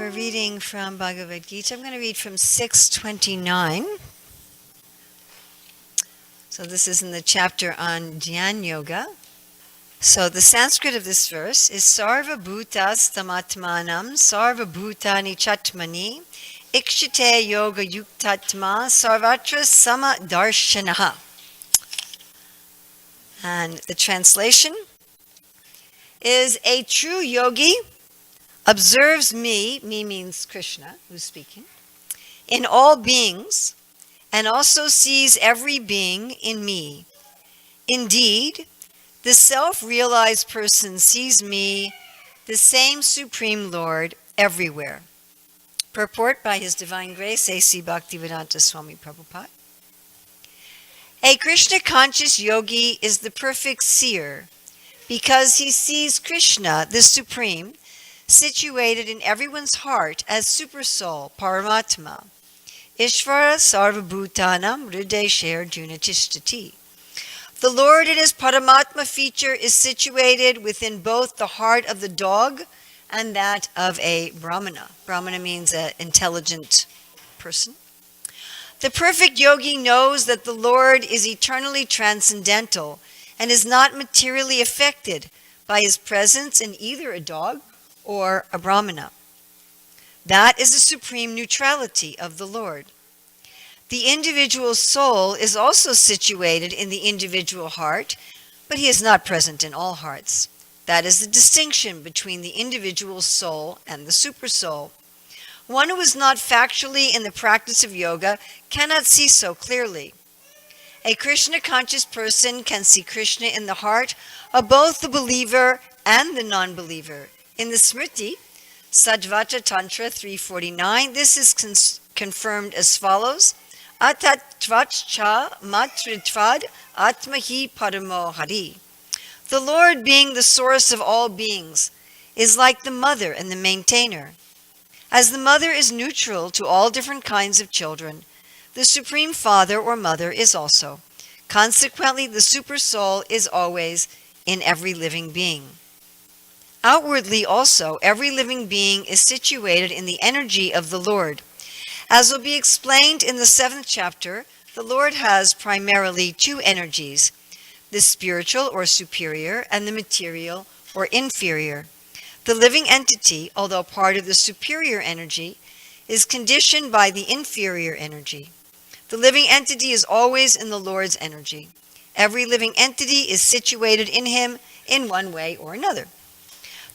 we're reading from Bhagavad Gita. I'm going to read from 629. So this is in the chapter on Jnana Yoga. So the Sanskrit of this verse is Sarva Bhutas Tamatmanam Sarva Bhutani Chatmani Ikshite Yoga Yuktatma Sarvatra Sama Darshanaha. And the translation is a true yogi observes me means Krishna, who's speaking, in all beings, and also sees every being in me. Indeed, the self-realized person sees me, the same Supreme Lord, everywhere. Purport by His Divine Grace, A.C. Bhaktivedanta Swami Prabhupada. A Krishna-conscious yogi is the perfect seer because he sees Krishna, the Supreme, situated in everyone's heart as Supersoul, Paramatma. Ishvara Sarvabhutanam Hridesher Junatishthati. The Lord in His Paramatma feature is situated within both the heart of the dog and that of a Brahmana. Brahmana means an intelligent person. The perfect yogi knows that the Lord is eternally transcendental and is not materially affected by His presence in either a dog or a Brahmana. That is the supreme neutrality of the Lord. The individual soul is also situated in the individual heart, but He is not present in all hearts. That is the distinction between the individual soul and the supersoul. One who is not factually in the practice of yoga cannot see so clearly. A Krishna-conscious person can see Krishna in the heart of both the believer and the non-believer. In the Smriti, Sadvata Tantra 349, this is confirmed as follows: Atatvacha matritvad atmahi paramo hari. The Lord, being the source of all beings, is like the mother and the maintainer. As the mother is neutral to all different kinds of children, the Supreme Father or Mother is also. Consequently, the Supersoul is always in every living being. Outwardly also, every living being is situated in the energy of the Lord. As will be explained in the 7th chapter, the Lord has primarily two energies, the spiritual or superior and the material or inferior. The living entity, although part of the superior energy, is conditioned by the inferior energy. The living entity is always in the Lord's energy. Every living entity is situated in Him in one way or another.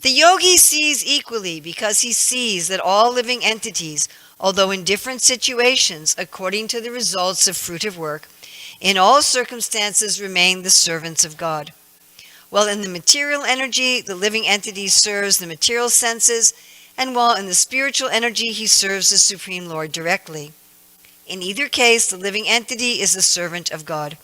The yogi sees equally because he sees that all living entities, although in different situations according to the results of fruitive work, in all circumstances remain the servants of God. While in the material energy, the living entity serves the material senses, and while in the spiritual energy, he serves the Supreme Lord directly. In either case, the living entity is the servant of God.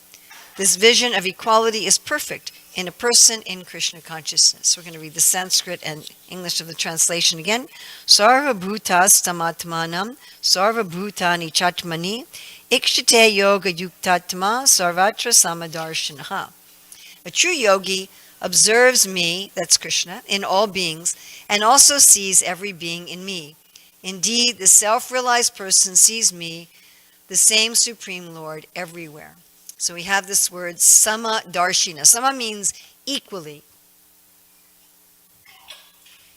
This vision of equality is perfect in a person in Krishna consciousness. We're going to read the Sanskrit and English of the translation again. Sarva bhutas tamatmanam, sarva bhutani chatmani, ikshite yoga yuktatma, sarvatra samadarshanaha. A true yogi observes me, that's Krishna, in all beings, and also sees every being in me. Indeed, the self-realized person sees me, the same Supreme Lord, everywhere. So we have this word sama darshina. Sama means equally.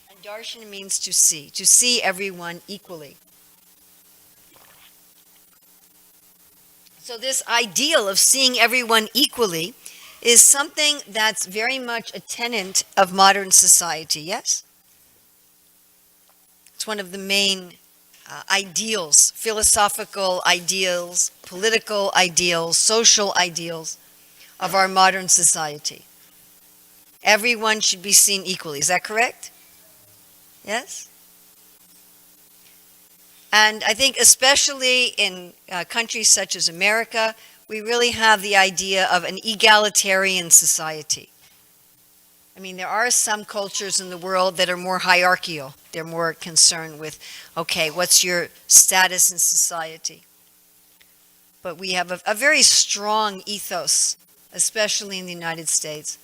And darshana means to see everyone equally. So this ideal of seeing everyone equally is something that's very much a tenet of modern society, yes? It's one of the main ideals, philosophical ideals, political ideals, social ideals of our modern society. Everyone should be seen equally. Is that correct? Yes? And I think especially in countries such as America, we really have the idea of an egalitarian society. I mean, there are some cultures in the world that are more hierarchical. They're more concerned with, okay, what's your status in society? But we have a very strong ethos, especially in the United States,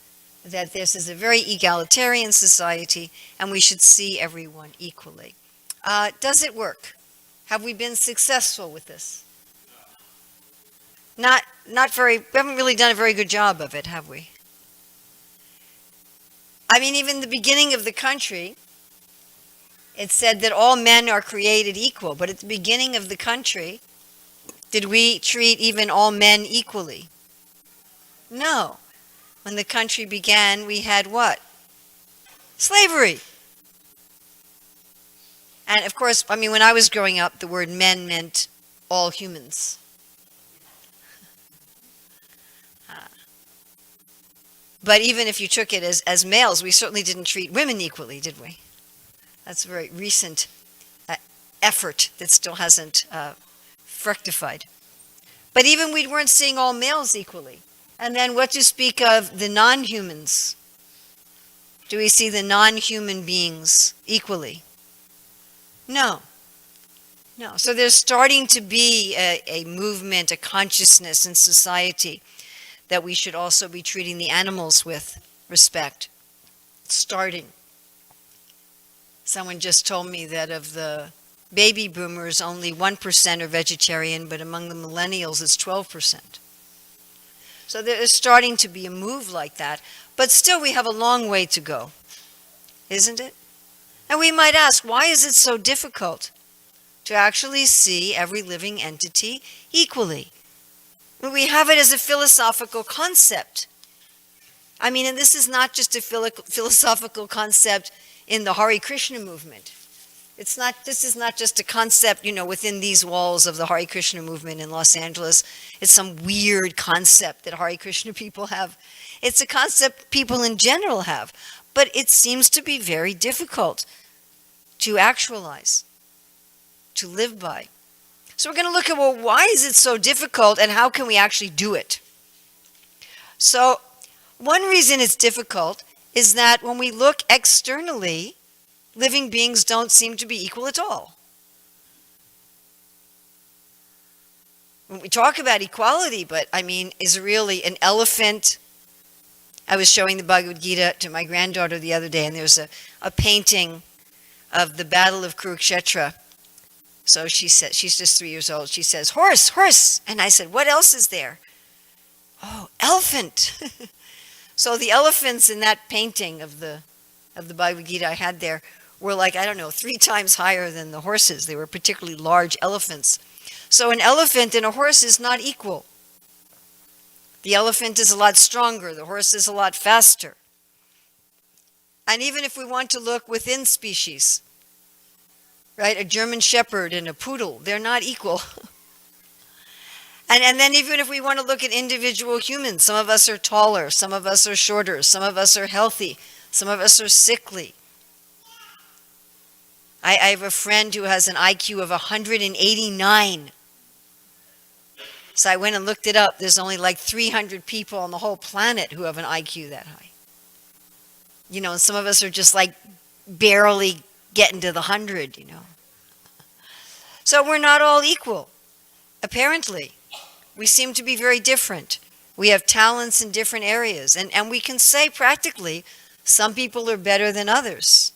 that this is a very egalitarian society and we should see everyone equally. Does it work? Have we been successful with this? Not very. We haven't really done a very good job of it, have we? I mean, even the beginning of the country, it said that all men are created equal. But at the beginning of the country, did we treat even all men equally? No. When the country began, we had what? Slavery. And of course, I mean, when I was growing up, the word men meant all humans. But even if you took it as males, we certainly didn't treat women equally, did we? That's a very recent effort that still hasn't fructified. But even we weren't seeing all males equally. And then what to speak of the non-humans? Do we see the non-human beings equally? No. No. So there's starting to be a movement, a consciousness in society that we should also be treating the animals with respect. It's starting. Someone just told me that of the baby boomers, only 1% are vegetarian, but among the millennials, it's 12%. So there is starting to be a move like that, but still we have a long way to go, isn't it? And we might ask, why is it so difficult to actually see every living entity equally? We have it as a philosophical concept. I mean, and this is not just a philosophical concept in the Hare Krishna movement. This is not just a concept, within these walls of the Hare Krishna movement in Los Angeles. It's some weird concept that Hare Krishna people have. It's a concept people in general have. But it seems to be very difficult to actualize, to live by. So we're going to look at, well, why is it so difficult and how can we actually do it? So one reason it's difficult is that when we look externally, living beings don't seem to be equal at all. When we talk about equality, but I mean, is really an elephant? I was showing the Bhagavad Gita to my granddaughter the other day, and there's a painting of the Battle of Kurukshetra. So she said, she's just 3 years old. She says, horse, horse. And I said, what else is there? Oh, elephant. So the elephants in that painting of the Bhagavad Gita I had there were like, 3 times higher than the horses. They were particularly large elephants. So an elephant and a horse is not equal. The elephant is a lot stronger. The horse is a lot faster. And even if we want to look within species, right, a German Shepherd and a poodle, they're not equal. And then even if we want to look at individual humans, some of us are taller, some of us are shorter, some of us are healthy, some of us are sickly. I have a friend who has an IQ of 189. So I went and looked it up. There's only like 300 people on the whole planet who have an IQ that high. And some of us are just like barely getting to the 100, So we're not all equal, apparently. We seem to be very different. We have talents in different areas. And we can say practically, some people are better than others.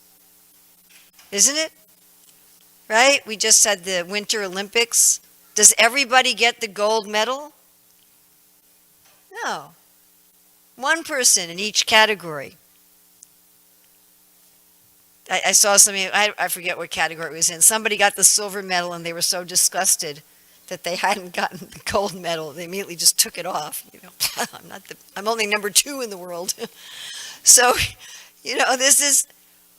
Isn't it? Right? We just had the Winter Olympics. Does everybody get the gold medal? No. One person in each category. I saw something, I forget what category it was in. Somebody got the silver medal and they were so disgusted that they hadn't gotten the gold medal. They immediately just took it off. I'm only number 2 in the world. So,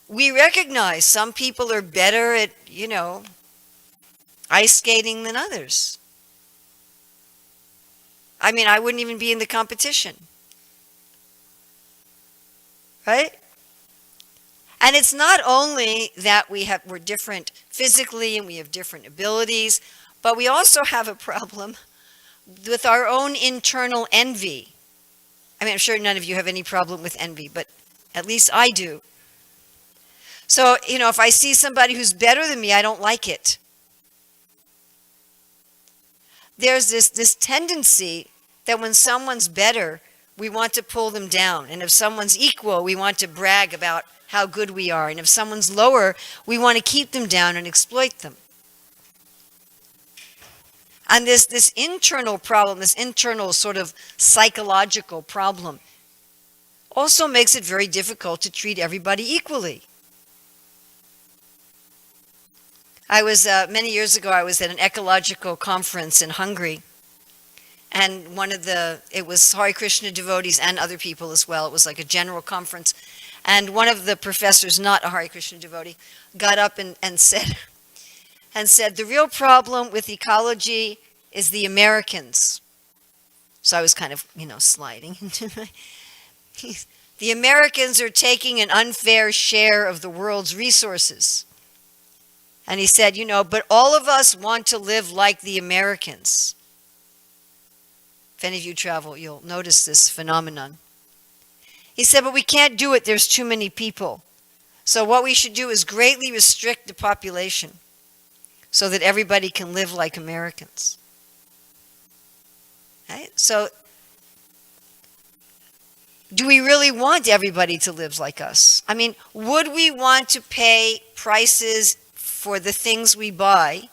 we recognize some people are better at, ice skating than others. I mean, I wouldn't even be in the competition. Right? And it's not only that we're different physically and we have different abilities, but we also have a problem with our own internal envy. I mean, I'm sure none of you have any problem with envy, but at least I do. So, if I see somebody who's better than me, I don't like it. There's this tendency that when someone's better, we want to pull them down. And if someone's equal, we want to brag about how good we are. And if someone's lower, we want to keep them down and exploit them. And this internal problem, this internal sort of psychological problem, also makes it very difficult to treat everybody equally. I was, many years ago, I was at an ecological conference in Hungary. And it was Hare Krishna devotees and other people as well. It was like a general conference. And one of the professors, not a Hare Krishna devotee, got up and said, the real problem with ecology is the Americans. So I was kind of, sliding into my... The Americans are taking an unfair share of the world's resources. And he said, but all of us want to live like the Americans. If any of you travel, you'll notice this phenomenon. He said, but we can't do it. There's too many people. So what we should do is greatly restrict the population so that everybody can live like Americans. Right? So do we really want everybody to live like us? I mean, would we want to pay prices for the things we buy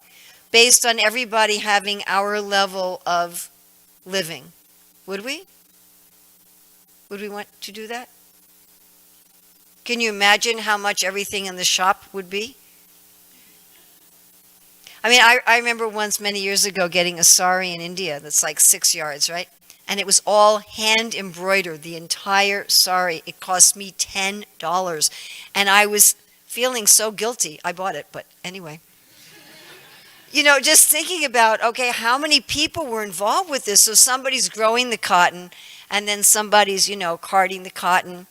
based on everybody having our level of living? Would we? Would we want to do that? Can you imagine how much everything in the shop would be? I mean, I remember once many years ago getting a sari in India that's like 6 yards, right? And it was all hand embroidered, the entire sari. It cost me $10. And I was feeling so guilty. I bought it, but anyway. Just thinking about, okay, how many people were involved with this? So somebody's growing the cotton, and then somebody's, carding the cotton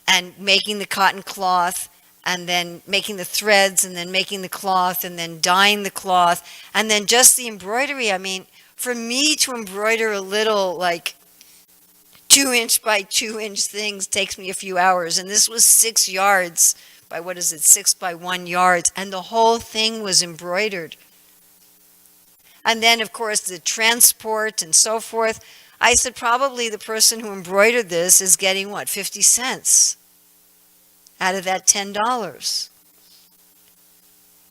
and making the cotton cloth, and then making the threads, and then making the cloth, and then dyeing the cloth, and then just the embroidery. I mean, for me to embroider a little, like, 2-inch by 2-inch things takes me a few hours, and this was 6 yards by, 6 by 1 yards, and the whole thing was embroidered. And then, of course, the transport and so forth. I said, probably the person who embroidered this is getting, 50 cents out of that $10.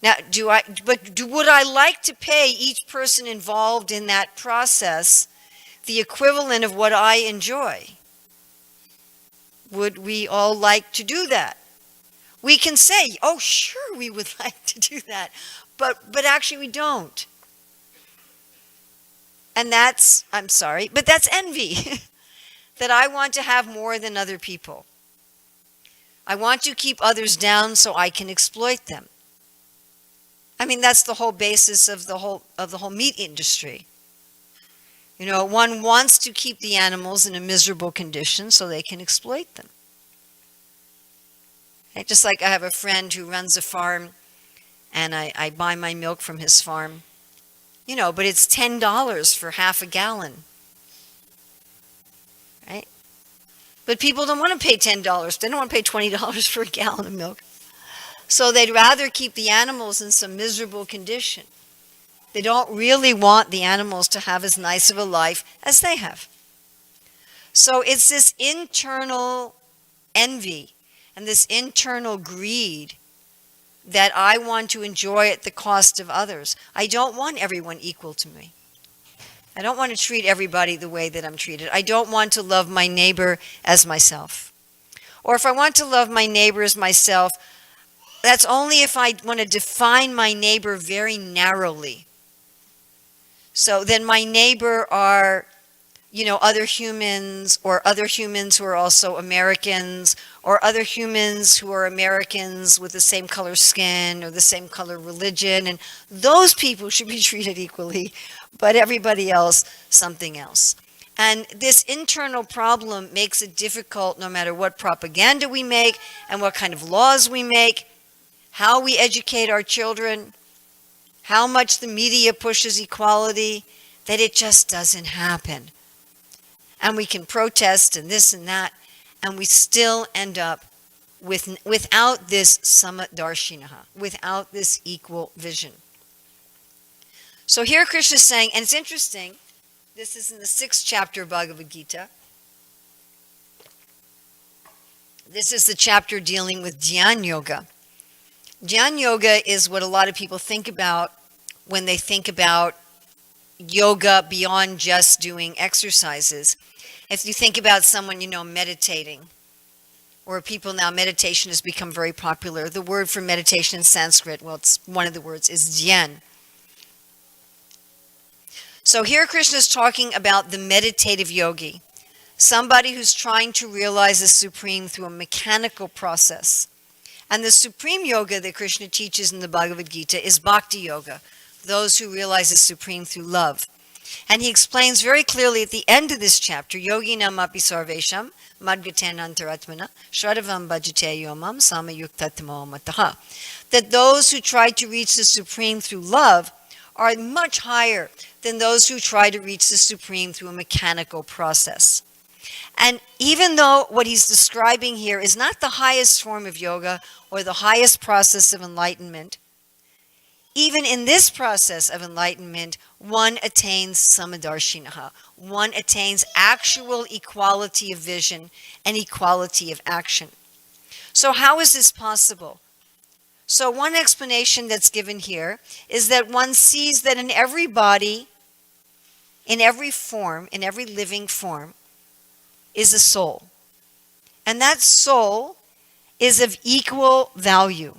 Now, would I like to pay each person involved in that process the equivalent of what I enjoy? Would we all like to do that? We can say, oh, sure, we would like to do that. But actually we don't. And that's envy. That I want to have more than other people. I want to keep others down so I can exploit them. I mean, that's the whole basis of the whole meat industry. One wants to keep the animals in a miserable condition so they can exploit them. Okay? Just like I have a friend who runs a farm, and I buy my milk from his farm. But it's $10 for half a gallon. Right? But people don't want to pay $10. They don't want to pay $20 for a gallon of milk. So they'd rather keep the animals in some miserable condition. They don't really want the animals to have as nice of a life as they have. So it's this internal envy and this internal greed that I want to enjoy at the cost of others. I don't want everyone equal to me. I don't want to treat everybody the way that I'm treated. I don't want to love my neighbor as myself. Or if I want to love my neighbor as myself, that's only if I want to define my neighbor very narrowly. So then my neighbor are, other humans, or other humans who are also Americans, or other humans who are Americans with the same color skin or the same color religion. And those people should be treated equally, but everybody else, something else. And this internal problem makes it difficult no matter what propaganda we make and what kind of laws we make, how we educate our children, how much the media pushes equality, that it just doesn't happen. And we can protest and this and that, and we still end up without this Samadarshinaha, without this equal vision. So here Krishna is saying, and it's interesting, this is in the 6th chapter of Bhagavad Gita, This is the chapter dealing with Dhyan Yoga. Dhyan Yoga is what a lot of people think about when they think about yoga beyond just doing exercises. If you think about someone, meditating, or people now, meditation has become very popular. The word for meditation in Sanskrit, well, it's one of the words, is dhyan. So here Krishna is talking about the meditative yogi, somebody who's trying to realize the supreme through a mechanical process. And the supreme yoga that Krishna teaches in the Bhagavad Gita is bhakti yoga, those who realize the supreme through love. And he explains very clearly at the end of this chapter, yoginam api sarvesham madgaten antaratmana shradavam bhajate yomam samayuktatamo mataha, that those who try to reach the supreme through love are much higher than those who try to reach the supreme through a mechanical process. And even though what he's describing here is not the highest form of yoga or the highest process of enlightenment, even in this process of enlightenment, one attains samadarshinaha. One attains actual equality of vision and equality of action. So how is this possible? So one explanation that's given here is that one sees that in every body, in every form, in every living form, is a soul. And that soul is of equal value.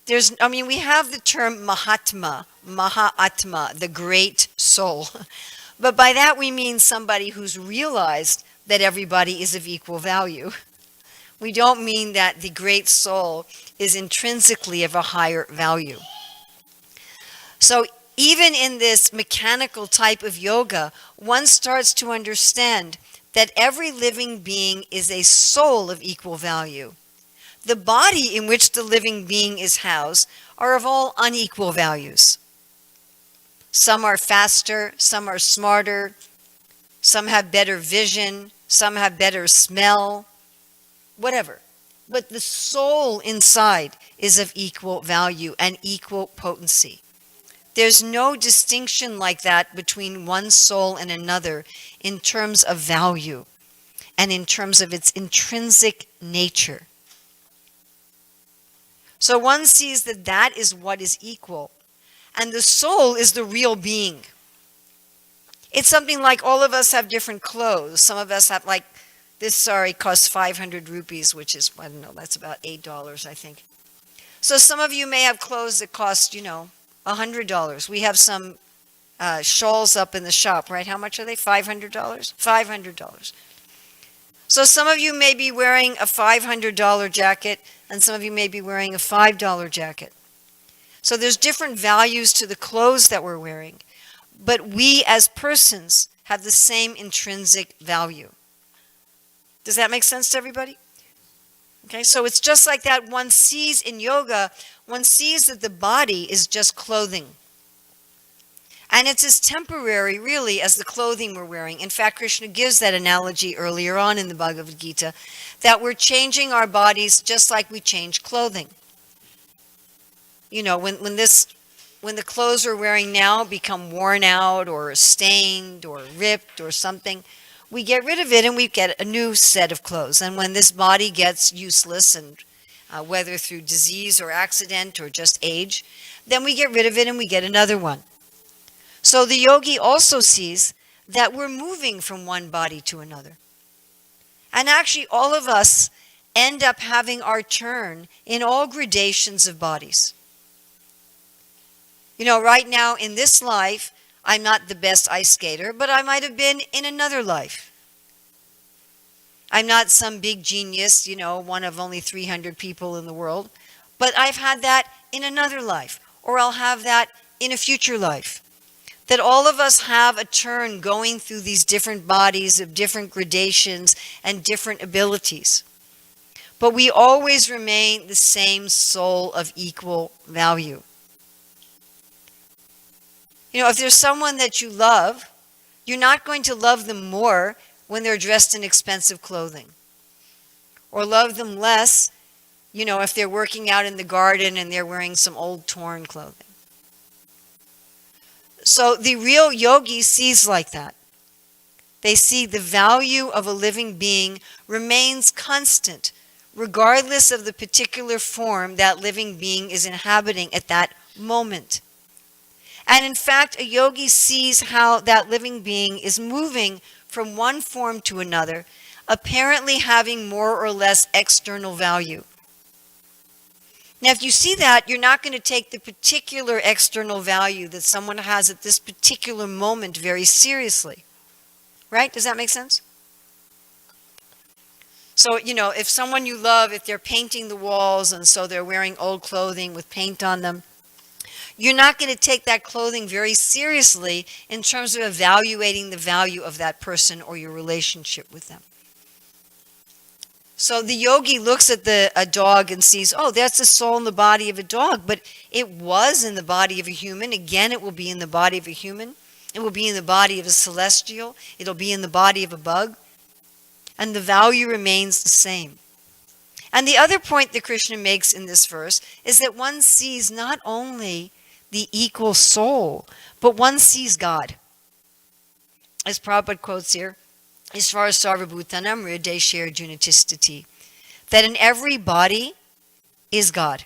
We have the term Mahatma, the great soul. But by that we mean somebody who's realized that everybody is of equal value. We don't mean that the great soul is intrinsically of a higher value. So even in this mechanical type of yoga, one starts to understand that every living being is a soul of equal value. The body in which the living being is housed are of all unequal values. Some are faster, some are smarter, some have better vision, some have better smell, whatever. But the soul inside is of equal value and equal potency. There's no distinction like that between one soul and another in terms of value and in terms of its intrinsic nature. So one sees that that is what is equal. And the soul is the real being. It's something like all of us have different clothes. Some of us have, like, this sari costs 500 rupees, which is, I don't know, that's about $8, I think. So some of you may have clothes that cost, $100. We have some shawls up in the shop, right? How much are they? $500? $500. So some of you may be wearing a $500 jacket, and some of you may be wearing a $5 jacket. So there's different values to the clothes that we're wearing, but we as persons have the same intrinsic value. Does that make sense to everybody? Okay, so it's just like that. One sees in yoga, one sees that the body is just clothing. And it's as temporary, really, as the clothing we're wearing. In fact, Krishna gives that analogy earlier on in the Bhagavad Gita, that we're changing our bodies just like we change clothing. When the clothes we're wearing now become worn out or stained or ripped or something, we get rid of it and we get a new set of clothes. And when this body gets useless, and whether through disease or accident or just age, then we get rid of it and we get another one. So the yogi also sees that we're moving from one body to another. And actually all of us end up having our turn in all gradations of bodies. Right now in this life, I'm not the best ice skater, but I might have been in another life. I'm not some big genius, one of only 300 people in the world, but I've had that in another life, or I'll have that in a future life. That all of us have a turn going through these different bodies of different gradations and different abilities. But we always remain the same soul of equal value. If there's someone that you love, you're not going to love them more when they're dressed in expensive clothing. Or love them less, if they're working out in the garden and they're wearing some old torn clothing. So the real yogi sees like that They see the value of a living being remains constant, regardless of the particular form that living being is inhabiting at that moment. And in fact, a yogi sees how that living being is moving from one form to another, apparently having more or less external value. Now, if you see that, you're not going to take the particular external value that someone has at this particular moment very seriously. Right? Does that make sense? So, if someone you love, if they're painting the walls and so they're wearing old clothing with paint on them, you're not going to take that clothing very seriously in terms of evaluating the value of that person or your relationship with them. So the yogi looks at a dog and sees, oh, that's the soul in the body of a dog, but it was in the body of a human. Again, it will be in the body of a human. It will be in the body of a celestial. It'll be in the body of a bug. And the value remains the same. And the other point that Krishna makes in this verse is that one sees not only the equal soul, but one sees God. As Prabhupada quotes here, Isvara Sarvabhutanam Hrideshir Junatistati, that in every body is God.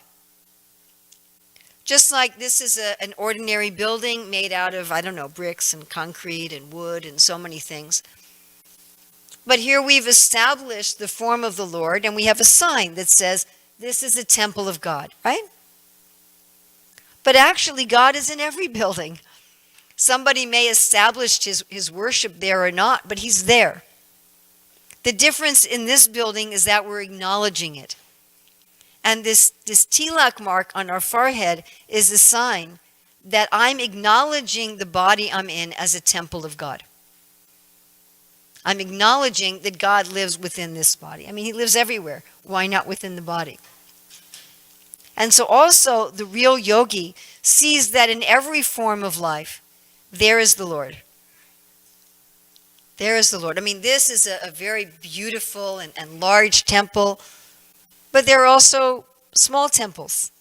Just like this is an ordinary building made out of, bricks and concrete and wood and so many things. But here we've established the form of the Lord, and we have a sign that says, this is a temple of God, right? But actually, God is in every building. Somebody may establish his worship there or not, but he's there. The difference in this building is that we're acknowledging it. And this tilak mark on our forehead is a sign that I'm acknowledging the body I'm in as a temple of God. I'm acknowledging that God lives within this body. I mean, he lives everywhere. Why not within the body? And so also the real yogi sees that in every form of life, there is the Lord. There is the Lord. I mean, this is a very beautiful and large temple, but there are also small temples.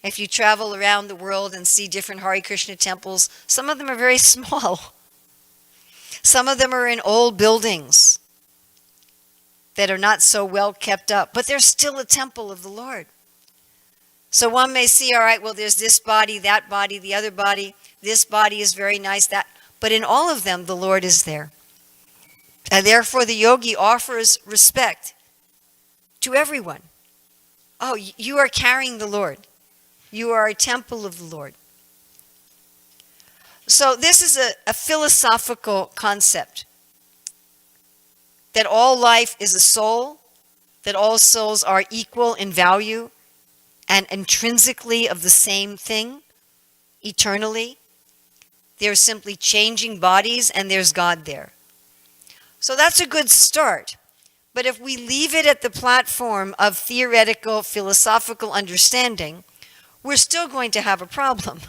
If you travel around the world and see different Hare Krishna temples, some of them are very small. Some of them are in old buildings that are not so well kept up, but they're still a temple of the Lord. So one may see, all right, well, there's this body, that body, the other body. This body is very nice, but in all of them, the Lord is there. And therefore, the yogi offers respect to everyone. Oh, you are carrying the Lord. You are a temple of the Lord. So this is a philosophical concept, that all life is a soul, that all souls are equal in value and intrinsically of the same thing, eternally. They're simply changing bodies, and there's God there. So that's a good start. But if we leave it at the platform of theoretical, philosophical understanding, we're still going to have a problem.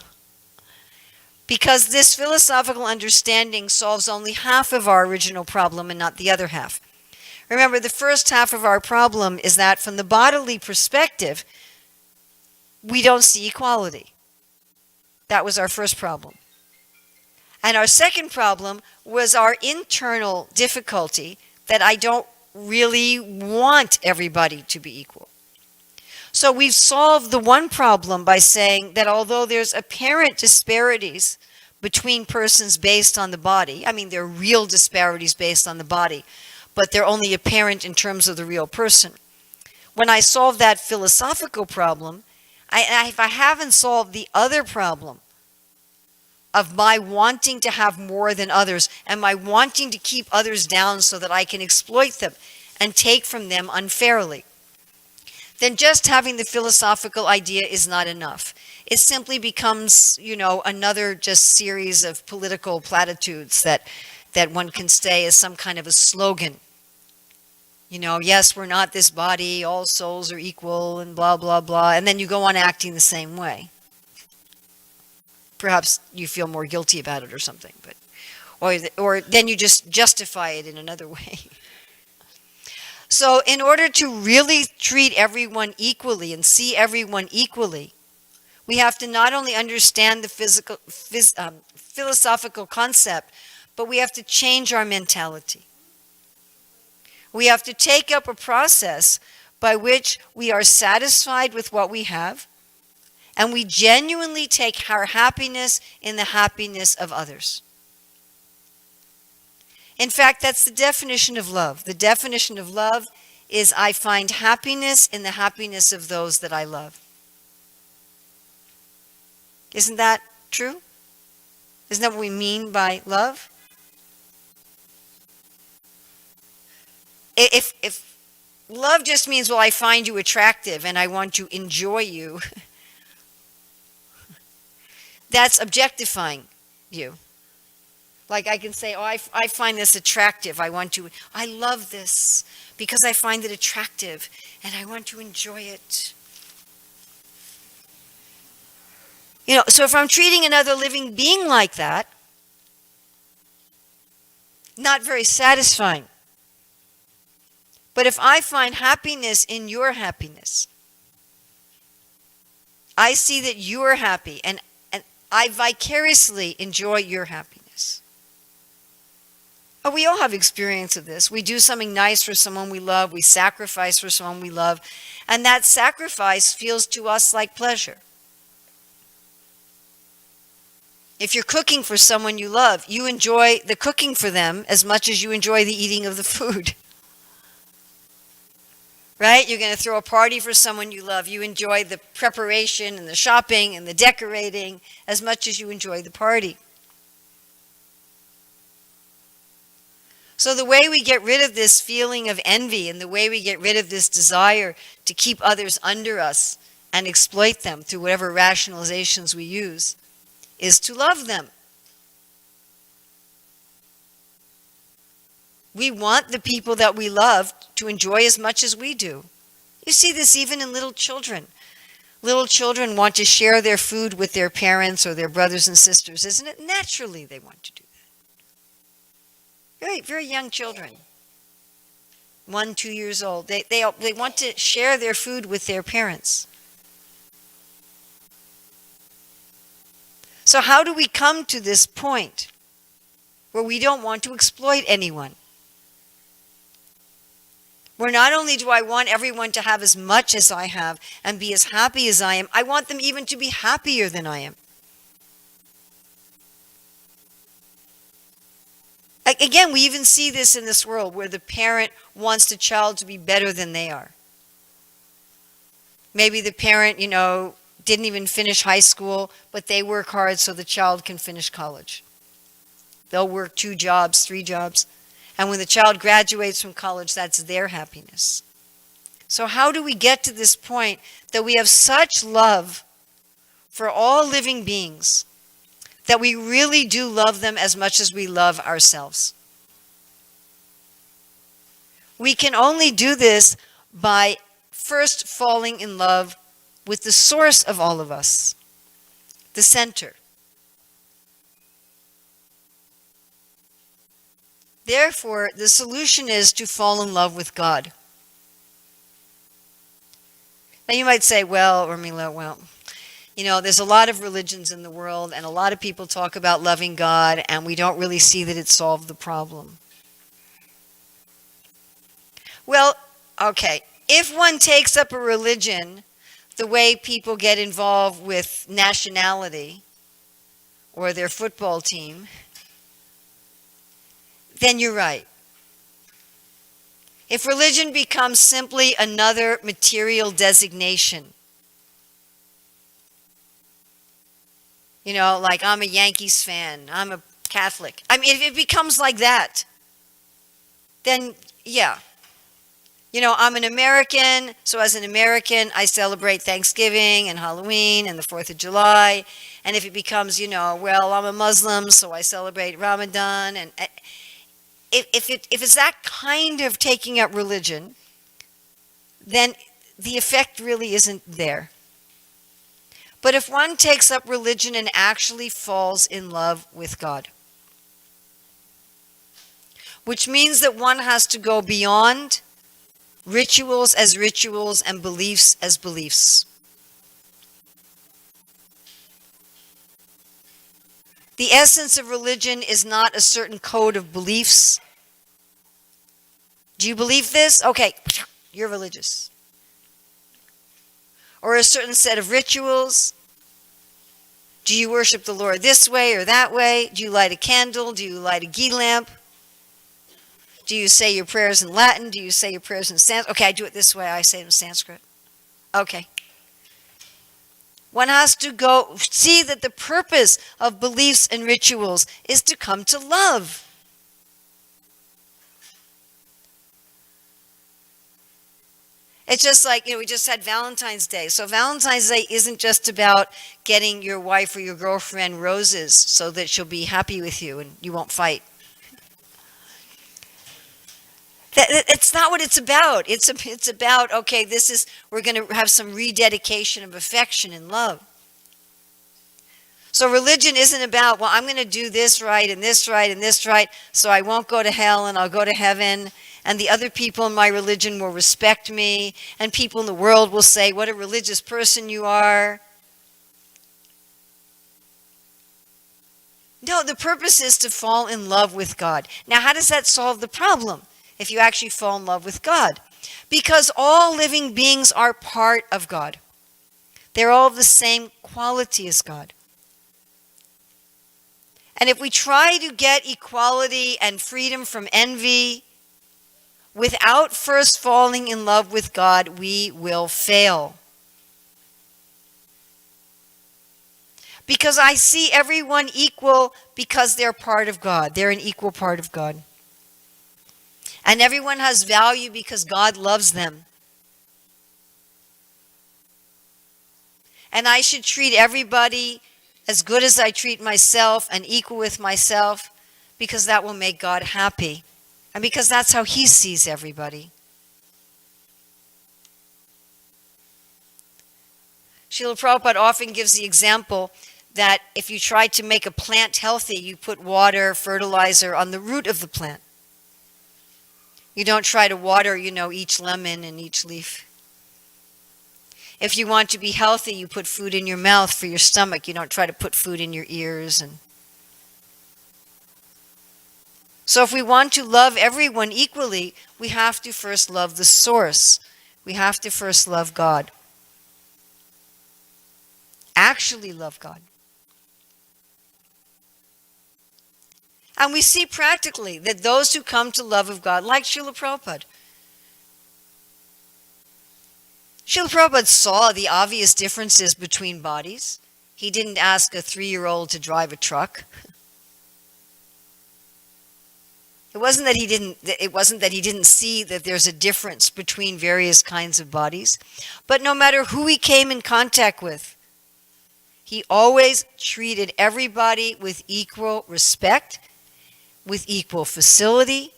Because this philosophical understanding solves only half of our original problem and not the other half. Remember, the first half of our problem is that from the bodily perspective, we don't see equality. That was our first problem. And our second problem was our internal difficulty that I don't really want everybody to be equal. So we've solved the one problem by saying that although there's apparent disparities between persons based on the body, I mean, there are real disparities based on the body, but they're only apparent in terms of the real person. When I solve that philosophical problem, if I haven't solved the other problem of my wanting to have more than others and my wanting to keep others down so that I can exploit them and take from them unfairly, then just having the philosophical idea is not enough. It simply becomes, another just series of political platitudes that one can say as some kind of a slogan. Yes, we're not this body, all souls are equal, and blah, blah, blah. And then you go on acting the same way. Perhaps you feel more guilty about it or something, or then you just justify it in another way. So in order to really treat everyone equally and see everyone equally, we have to not only understand the philosophical concept, but we have to change our mentality. We have to take up a process by which we are satisfied with what we have, and we genuinely take our happiness in the happiness of others. In fact, that's the definition of love. The definition of love is I find happiness in the happiness of those that I love. Isn't that true? Isn't that what we mean by love? If love just means, well, I find you attractive and I want to enjoy you, that's objectifying you. Like I can say, oh, I find this attractive. I love this because I find it attractive and I want to enjoy it. So if I'm treating another living being like that, not very satisfying. But if I find happiness in your happiness, I see that you're happy and I vicariously enjoy your happiness. Oh, we all have experience of this. We do something nice for someone we love. We sacrifice for someone we love. And that sacrifice feels to us like pleasure. If you're cooking for someone you love, you enjoy the cooking for them as much as you enjoy the eating of the food. Right? You're going to throw a party for someone you love. You enjoy the preparation and the shopping and the decorating as much as you enjoy the party. So the way we get rid of this feeling of envy and the way we get rid of this desire to keep others under us and exploit them through whatever rationalizations we use is to love them. We want the people that we love to enjoy as much as we do. You see this even in little children. Little children want to share their food with their parents or their brothers and sisters, isn't it? Naturally they want to do that. Very, very young children. 1, 2 years old. They want to share their food with their parents. So how do we come to this point where we don't want to exploit anyone? Where not only do I want everyone to have as much as I have and be as happy as I am, I want them even to be happier than I am. Again, we even see this in this world where the parent wants the child to be better than they are. Maybe the parent, didn't even finish high school, but they work hard so the child can finish college. They'll work 2 jobs, 3 jobs. And when the child graduates from college, that's their happiness. So how do we get to this point that we have such love for all living beings that we really do love them as much as we love ourselves? We can only do this by first falling in love with the source of all of us, the center. Therefore, the solution is to fall in love with God. Now you might say, well, Urmila, there's a lot of religions in the world and a lot of people talk about loving God and we don't really see that it solved the problem. Well, okay, if one takes up a religion the way people get involved with nationality or their football team, then you're right. If religion becomes simply another material designation, like I'm a Yankees fan, I'm a Catholic. If it becomes like that, then yeah. I'm an American, so as an American, I celebrate Thanksgiving and Halloween and the 4th of July. And if it becomes, well, I'm a Muslim, so I celebrate Ramadan. And if it's that kind of taking up religion, then the effect really isn't there. But if one takes up religion and actually falls in love with God, which means that one has to go beyond rituals as rituals and beliefs as beliefs. The essence of religion is not a certain code of beliefs. Do you believe this? Okay, you're religious. Or a certain set of rituals. Do you worship the Lord this way or that way? Do you light a candle? Do you light a ghee lamp? Do you say your prayers in Latin? Do you say your prayers in Sanskrit? Okay, I do it this way. I say it in Sanskrit. Okay. One has to go see that the purpose of beliefs and rituals is to come to love. It's just like, we just had Valentine's Day. So Valentine's Day isn't just about getting your wife or your girlfriend roses so that she'll be happy with you and you won't fight. It's not what it's about. It's about, okay, we're going to have some rededication of affection and love. So religion isn't about, well, I'm going to do this right and this right and this right, so I won't go to hell and I'll go to heaven, and the other people in my religion will respect me, and people in the world will say, what a religious person you are. No, the purpose is to fall in love with God. Now, how does that solve the problem if you actually fall in love with God? Because all living beings are part of God. They're all of the same quality as God. And if we try to get equality and freedom from envy without first falling in love with God, we will fail. Because I see everyone equal because they're part of God. They're an equal part of God. And everyone has value because God loves them. And I should treat everybody as good as I treat myself and equal with myself, because that will make God happy. And because that's how He sees everybody. Srila Prabhupada often gives the example that if you try to make a plant healthy, you put water, fertilizer on the root of the plant. You don't try to water, each lemon and each leaf. If you want to be healthy, you put food in your mouth for your stomach. You don't try to put food in your ears. So if we want to love everyone equally, we have to first love the source. We have to first love God. Actually love God. And we see practically that those who come to love of God, like Srila Prabhupada. Srila Prabhupada saw the obvious differences between bodies. He didn't ask a 3-year-old to drive a truck. It wasn't that he didn't see that there's a difference between various kinds of bodies. But no matter who he came in contact with, he always treated everybody with equal respect, with equal facility,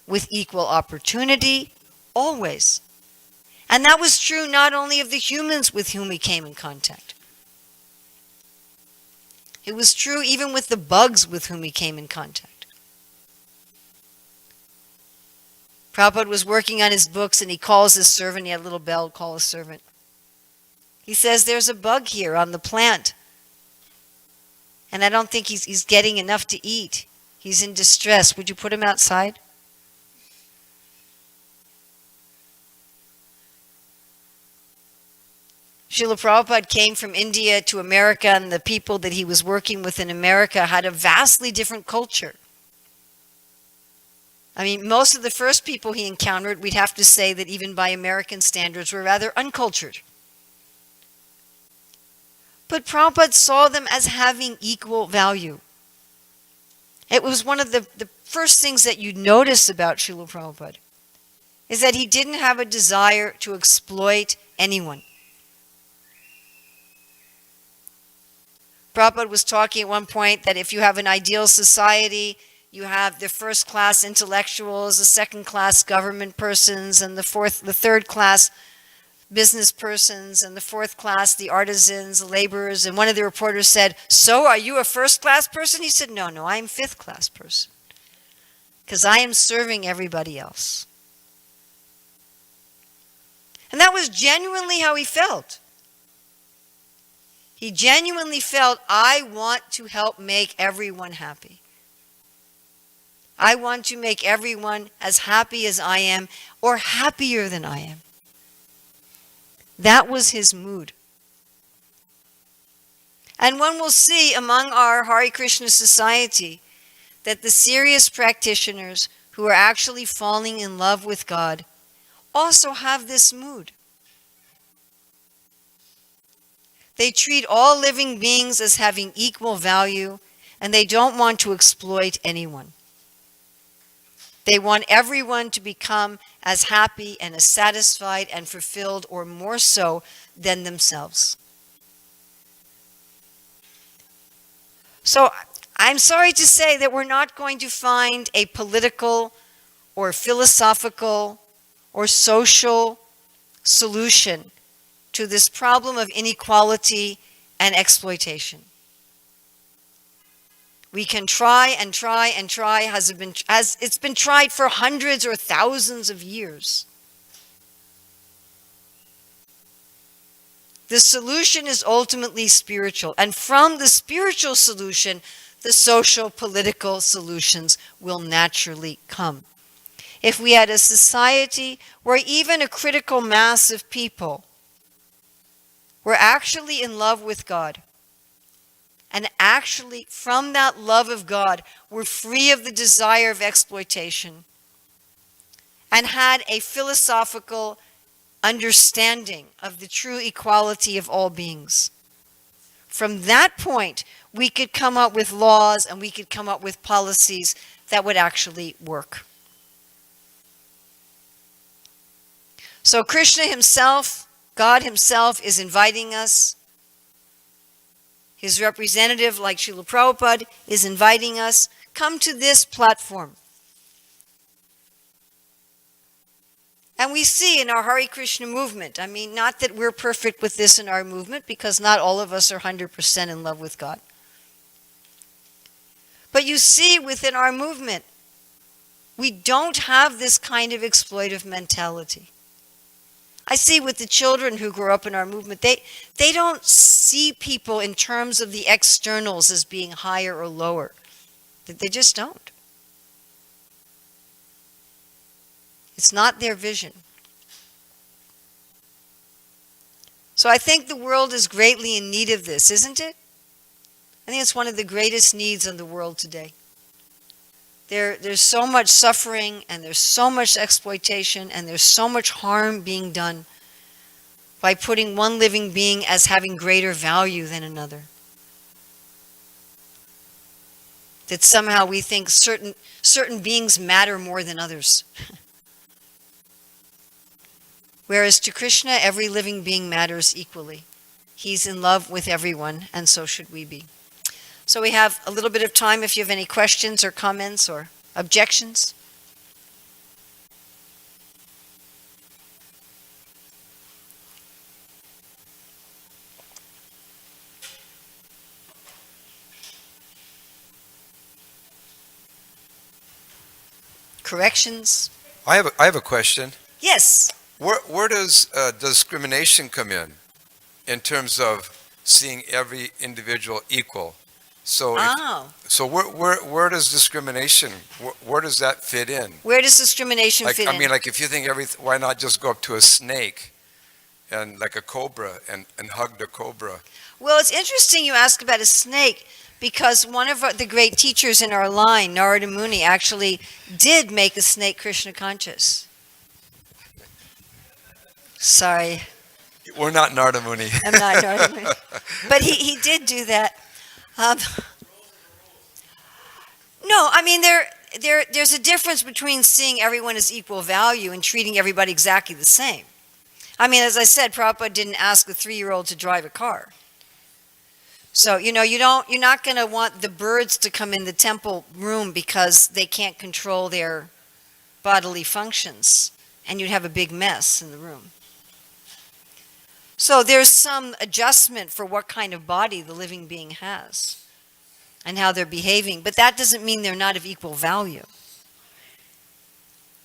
with equal opportunity, always. And that was true not only of the humans with whom he came in contact. It was true even with the bugs with whom he came in contact. Prabhupada was working on his books and he calls his servant. He had a little bell, call his servant. He says, there's a bug here on the plant. And I don't think he's getting enough to eat. He's in distress. Would you put him outside? Srila Prabhupada came from India to America, and the people that he was working with in America had a vastly different culture. I mean, most of the first people he encountered, we'd have to say that even by American standards, were rather uncultured. But Prabhupada saw them as having equal value. It was one of the first things that you notice about Srila Prabhupada, is that he didn't have a desire to exploit anyone. Prabhupada was talking at one point that if you have an ideal society, you have the first-class intellectuals, the second-class government persons, and the third-class business persons, and the fourth class, the artisans, the laborers. And one of the reporters said, so are you a first-class person? He said, no, I'm a fifth-class person, because I am serving everybody else. And that was genuinely how he felt. He genuinely felt, I want to help make everyone happy. I want to make everyone as happy as I am, or happier than I am. That was his mood. And one will see among our Hare Krishna society that the serious practitioners who are actually falling in love with God also have this mood. They treat all living beings as having equal value, and they don't want to exploit anyone. They want everyone to become as happy and as satisfied and fulfilled, or more so, than themselves. So I'm sorry to say that we're not going to find a political or philosophical or social solution to this problem of inequality and exploitation. We can try and try and try, it's been tried for hundreds or thousands of years. The solution is ultimately spiritual, and from the spiritual solution, the social, political solutions will naturally come. If we had a society where even a critical mass of people were actually in love with God, and actually from that love of God were free of the desire of exploitation, and had a philosophical understanding of the true equality of all beings. From that point, we could come up with laws and we could come up with policies that would actually work. So Krishna himself, God himself, is inviting us. His representative, like Srila Prabhupada, is inviting us, come to this platform. And we see in our Hare Krishna movement, I mean, not that we're perfect with this in our movement, because not all of us are 100% in love with God. But you see within our movement, we don't have this kind of exploitive mentality. I see with the children who grow up in our movement, they don't see people in terms of the externals as being higher or lower. They just don't. It's not their vision. So I think the world is greatly in need of this, isn't it? I think it's one of the greatest needs in the world today. There's so much suffering, and there's so much exploitation, and there's so much harm being done by putting one living being as having greater value than another. That somehow we think certain beings matter more than others. Whereas to Krishna, every living being matters equally. He's in love with everyone, and so should we be. So we have a little bit of time if you have any questions or comments or objections. Corrections? I have a question. Yes. Where does discrimination come in terms of seeing every individual equal? So where does discrimination, where does that fit in? Where does discrimination fit in? I mean, like if you think why not just go up to a snake and like a cobra and hug the cobra? Well, it's interesting you ask about a snake, because one of the great teachers in our line, Narada Muni, actually did make a snake Krishna conscious. Sorry. We're not Narada Muni. I'm not Narada Muni. But he did do that. No, I mean, there's a difference between seeing everyone as equal value and treating everybody exactly the same. I mean, as I said, Prabhupada didn't ask a 3-year-old to drive a car. So, you're not going to want the birds to come in the temple room because they can't control their bodily functions, and you'd have a big mess in the room. So there's some adjustment for what kind of body the living being has and how they're behaving, but that doesn't mean they're not of equal value.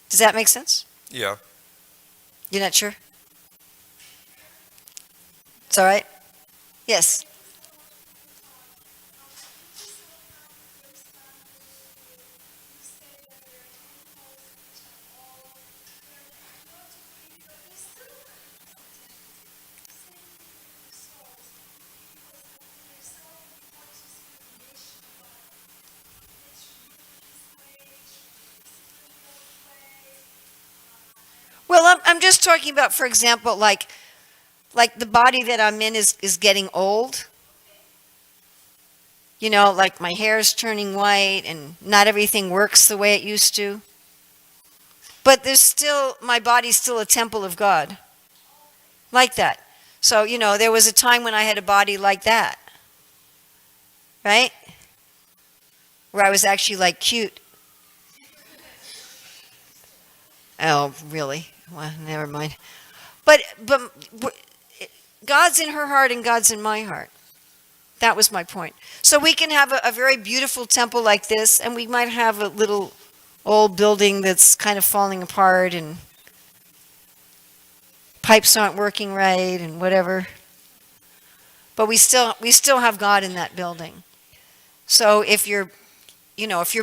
Does that make sense? Yeah. You're not sure? It's all right? Yes. just talking about, for example, like the body that I'm in is getting old. You know, like my hair is turning white and not everything works the way it used to. But there's still, my body's still a temple of God. Like that. So, you know, there was a time when I had a body like that. Right? Where I was actually like cute. Oh, really? Well, never mind. But God's in her heart and God's in my heart. That was my point. So we can have a very beautiful temple like this, and we might have a little old building that's kind of falling apart and pipes aren't working right and whatever. But we still have God in that building. So if your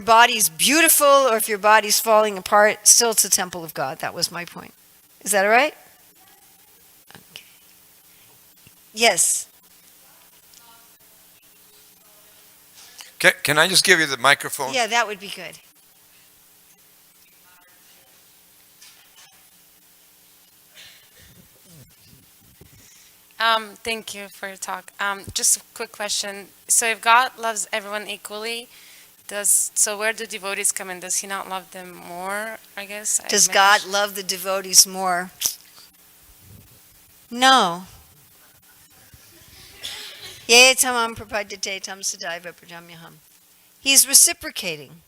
body's beautiful or if your body's falling apart, still it's a temple of God. That was my point. Is that all right? Okay. Yes. Can I just give you the microphone? Yeah, that would be good. Thank you for your talk. Just a quick question. So if God loves everyone equally, so where do devotees come in? Does he not love them more, I guess? Does God love the devotees more? No. Ye tamam prapadyate tam sadaiva prajamyaham. He's reciprocating.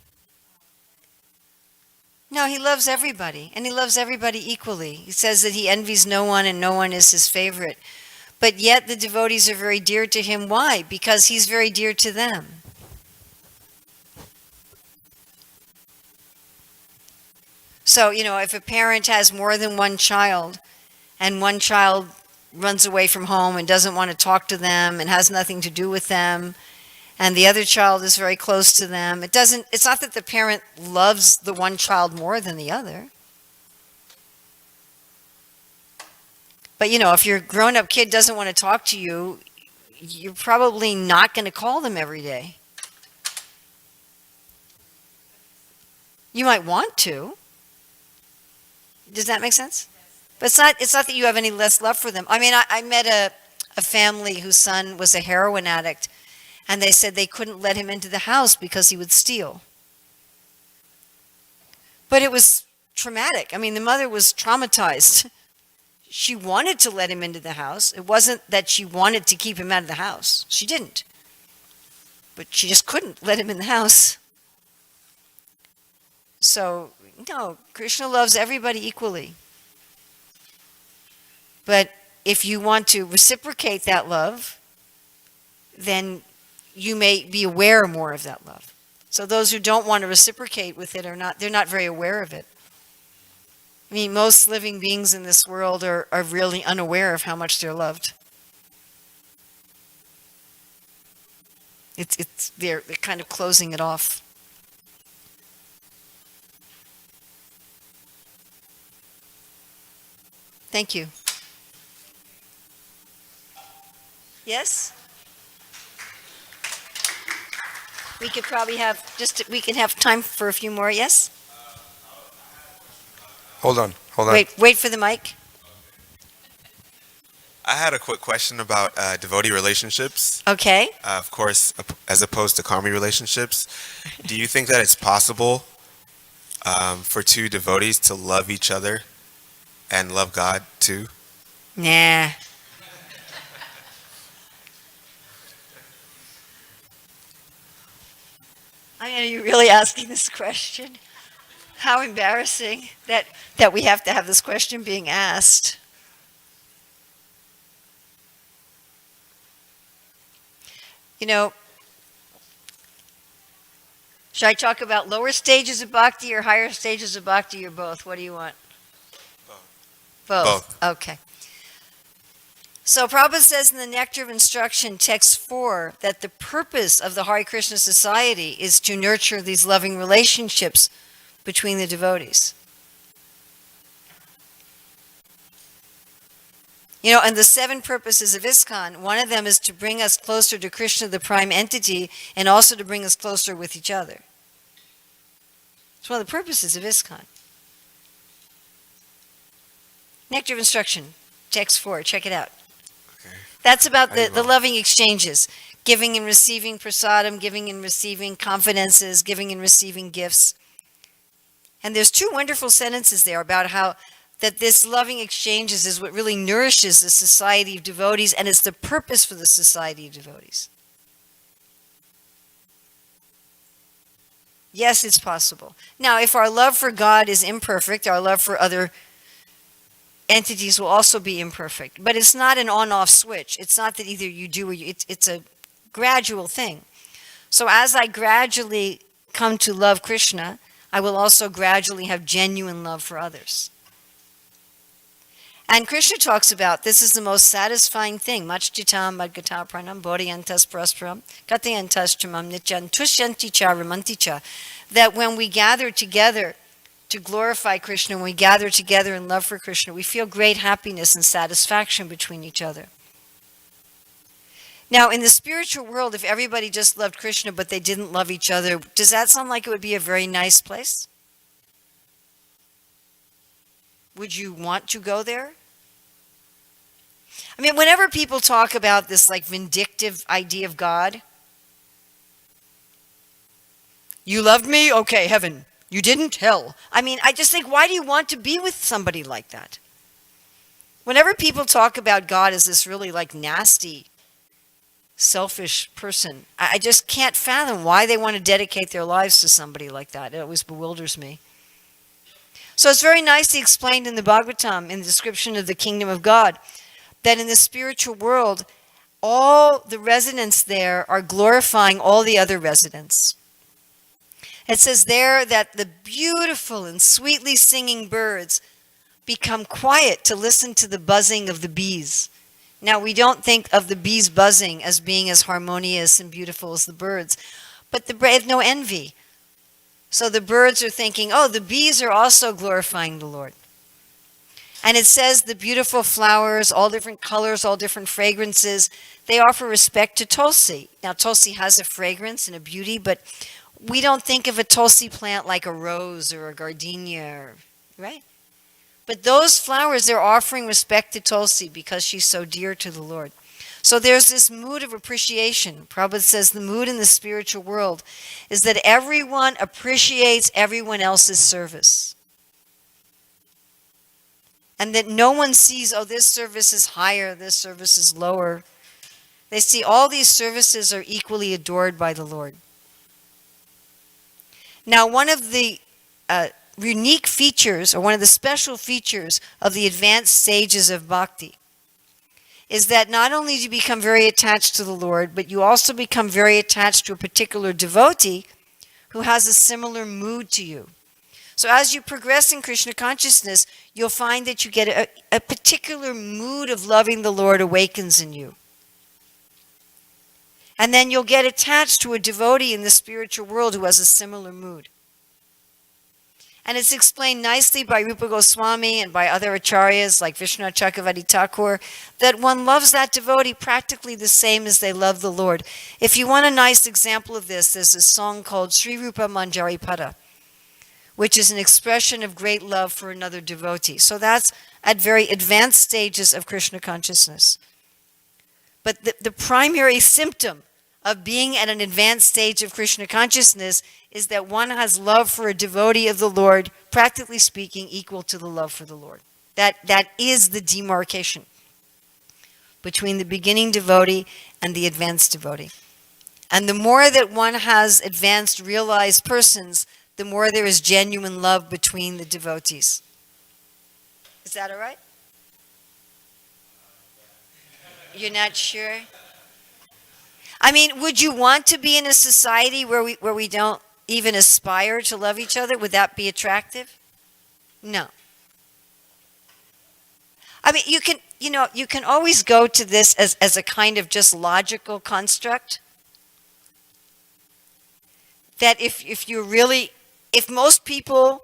No, he loves everybody, and he loves everybody equally. He says that he envies no one and no one is his favorite. But yet the devotees are very dear to him. Why? Because he's very dear to them. So, you know, if a parent has more than one child, and one child runs away from home and doesn't want to talk to them and has nothing to do with them, and the other child is very close to them, it's not that the parent loves the one child more than the other. But, you know, if your grown-up kid doesn't want to talk to you, you're probably not going to call them every day. You might want to. Does that make sense? But it's not that you have any less love for them. I mean, I met a family whose son was a heroin addict, and they said they couldn't let him into the house because he would steal. But it was traumatic. I mean, the mother was traumatized. She wanted to let him into the house. It wasn't that she wanted to keep him out of the house. She didn't. But she just couldn't let him in the house. So, no, Krishna loves everybody equally. But if you want to reciprocate that love, then you may be aware more of that love. So those who don't want to reciprocate with it they're not very aware of it. I mean, most living beings in this world are really unaware of how much they're loved. They're kind of closing it off. Thank you. Yes? We could probably we can have time for a few more, yes? Hold on. Wait for the mic. I had a quick question about devotee relationships. Okay. Of course, as opposed to karmi relationships. Do you think that it's possible for two devotees to love each other and love God too? Nah. Are you really asking this question? How embarrassing that we have to have this question being asked. You know, should I talk about lower stages of bhakti or higher stages of bhakti or both? What do you want? Both. Okay. So Prabhupada says in the Nectar of Instruction, text 4, that the purpose of the Hare Krishna Society is to nurture these loving relationships between the devotees. You know, and the 7 purposes of ISKCON, one of them is to bring us closer to Krishna, the prime entity, and also to bring us closer with each other. It's one of the purposes of ISKCON. Nectar of Instruction, text 4. Check it out. Okay. That's about I the will. loving exchanges. Giving and receiving prasadam, giving and receiving confidences, giving and receiving gifts. And there's 2 wonderful sentences there about how that this loving exchanges is what really nourishes the society of devotees, and it's the purpose for the society of devotees. Yes, it's possible. Now, if our love for God is imperfect, our love for other entities will also be imperfect. But it's not an on-off switch. It's not that either you do or it's a gradual thing. So as I gradually come to love Krishna, I will also gradually have genuine love for others. And Krishna talks about this is the most satisfying thing. Machchitam madgata pranam bodhiyantas paraskaram katayantas chamam nityan tushyanti cha ramanti cha. That when we gather together to glorify Krishna, when we gather together in love for Krishna, we feel great happiness and satisfaction between each other. Now, in the spiritual world, if everybody just loved Krishna but they didn't love each other, does that sound like it would be a very nice place? Would you want to go there? I mean, whenever people talk about this like vindictive idea of God, you loved me? Okay, heaven. You didn't? Hell. I mean, I just think, why do you want to be with somebody like that? Whenever people talk about God as this really like nasty, selfish person, I just can't fathom why they want to dedicate their lives to somebody like that. It always bewilders me. So it's very nicely explained in the Bhagavatam, in the description of the kingdom of God, that in the spiritual world, all the residents there are glorifying all the other residents. It says there that the beautiful and sweetly singing birds become quiet to listen to the buzzing of the bees. Now, we don't think of the bees buzzing as being as harmonious and beautiful as the birds, but they have no envy. So the birds are thinking, oh, the bees are also glorifying the Lord. And it says the beautiful flowers, all different colors, all different fragrances, they offer respect to Tulsi. Now, Tulsi has a fragrance and a beauty, but we don't think of a Tulsi plant like a rose or a gardenia, right? But those flowers, they're offering respect to Tulsi because she's so dear to the Lord. So there's this mood of appreciation. Prabhupada says the mood in the spiritual world is that everyone appreciates everyone else's service. And that no one sees, oh, this service is higher, this service is lower. They see all these services are equally adored by the Lord. Now, one of the unique features, or one of the special features of the advanced stages of bhakti, is that not only do you become very attached to the Lord, but you also become very attached to a particular devotee who has a similar mood to you. So as you progress in Krishna consciousness, you'll find that you get a particular mood of loving the Lord awakens in you. And then you'll get attached to a devotee in the spiritual world who has a similar mood. And it's explained nicely by Rupa Goswami and by other acharyas like Vishwanath Chakravarti Thakur that one loves that devotee practically the same as they love the Lord. If you want a nice example of this, there's a song called Sri Rupa Manjari Pada, which is an expression of great love for another devotee. So that's at very advanced stages of Krishna consciousness. But the primary symptom of being at an advanced stage of Krishna consciousness is that one has love for a devotee of the Lord, practically speaking, equal to the love for the Lord. That is the demarcation between the beginning devotee and the advanced devotee. And the more that one has advanced realized persons, the more there is genuine love between the devotees. Is that all right? You're not sure? I mean, would you want to be in a society where we don't even aspire to love each other? Would that be attractive? No. I mean, you can always go to this as a kind of just logical construct. That if most people,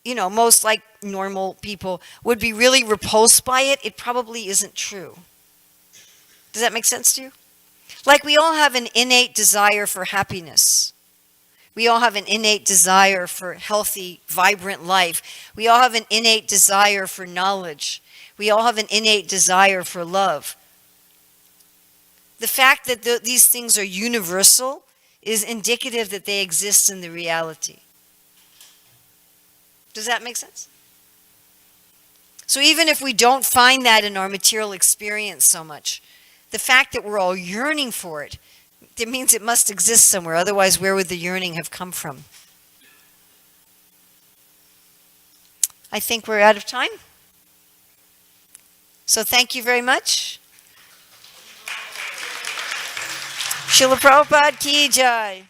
most like normal people would be really repulsed by it, it probably isn't true. Does that make sense to you? Like we all have an innate desire for happiness. We all have an innate desire for healthy, vibrant life. We all have an innate desire for knowledge. We all have an innate desire for love. The fact that these things are universal is indicative that they exist in the reality. Does that make sense? So even if we don't find that in our material experience so much, the fact that we're all yearning for it, it means it must exist somewhere. Otherwise, where would the yearning have come from? I think we're out of time. So thank you very much. Srila Prabhupada ki jai.